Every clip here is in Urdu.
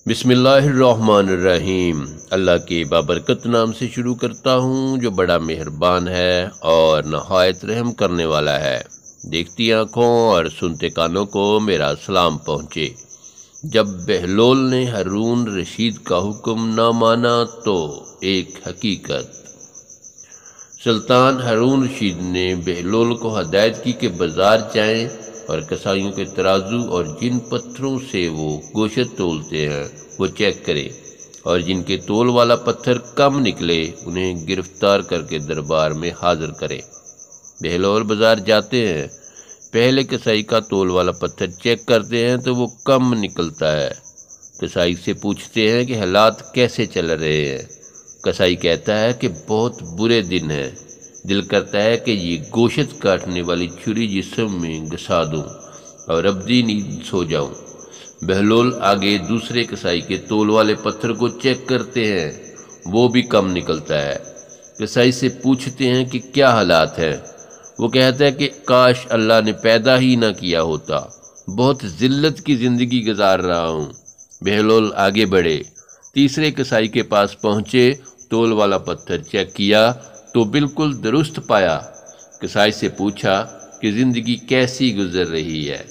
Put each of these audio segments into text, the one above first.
بسم اللہ الرحمن الرحیم۔ اللہ کے بابرکت نام سے شروع کرتا ہوں جو بڑا مہربان ہے اور نہایت رحم کرنے والا ہے۔ دیکھتی آنکھوں اور سنتے کانوں کو میرا سلام پہنچے۔ جب بہلول نے ہارون رشید کا حکم نہ مانا تو ایک حقیقت۔ سلطان ہارون رشید نے بہلول کو ہدایت کی کہ بازار جائیں اور کسائیوں کے ترازو اور جن پتھروں سے وہ گوشت تولتے ہیں وہ چیک کرے، اور جن کے تول والا پتھر کم نکلے انہیں گرفتار کر کے دربار میں حاضر کرے۔ بہلول بازار جاتے ہیں، پہلے کسائی کا تول والا پتھر چیک کرتے ہیں تو وہ کم نکلتا ہے۔ کسائی سے پوچھتے ہیں کہ حالات کیسے چل رہے ہیں۔ کسائی کہتا ہے کہ بہت برے دن ہیں، دل کرتا ہے کہ یہ گوشت کاٹنے والی چھری جسم میں گھسا دوں اور ابدی نیند سو جاؤں۔ بہلول آگے دوسرے کسائی کے تول والے پتھر کو چیک کرتے ہیں، وہ بھی کم نکلتا ہے۔ کسائی سے پوچھتے ہیں کہ کیا حالات ہیں۔ وہ کہتا ہے کہ کاش اللہ نے پیدا ہی نہ کیا ہوتا، بہت ذلت کی زندگی گزار رہا ہوں۔ بہلول آگے بڑھے، تیسرے کسائی کے پاس پہنچے، تول والا پتھر چیک کیا تو بالکل درست پایا۔ کسائی سے پوچھا کہ زندگی کیسی گزر رہی ہے۔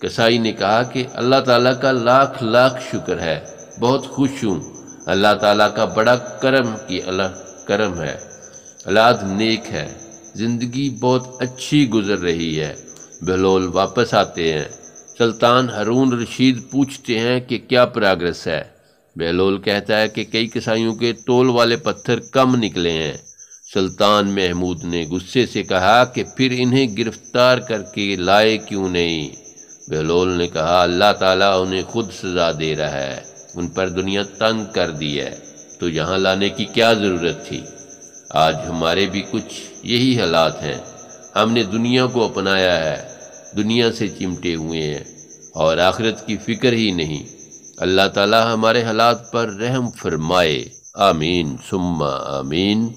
کسائی نے کہا کہ اللہ تعالیٰ کا لاکھ لاکھ شکر ہے، بہت خوش ہوں۔ اللہ تعالیٰ کا بڑا کرم ہے، اولاد نیک ہے، زندگی بہت اچھی گزر رہی ہے۔ بہلول واپس آتے ہیں، سلطان ہارون رشید پوچھتے ہیں کہ کیا پراگرس ہے۔ بہلول کہتا ہے کہ کئی کسائیوں کے تول والے پتھر کم نکلے ہیں۔ سلطان محمود نے غصے سے کہا کہ پھر انہیں گرفتار کر کے لائے کیوں نہیں؟ بہلول نے کہا اللہ تعالیٰ انہیں خود سزا دے رہا ہے، ان پر دنیا تنگ کر دی ہے، تو یہاں لانے کی کیا ضرورت تھی؟ آج ہمارے بھی کچھ یہی حالات ہیں، ہم نے دنیا کو اپنایا ہے، دنیا سے چمٹے ہوئے ہیں اور آخرت کی فکر ہی نہیں۔ اللہ تعالیٰ ہمارے حالات پر رحم فرمائے، آمین ثم آمین۔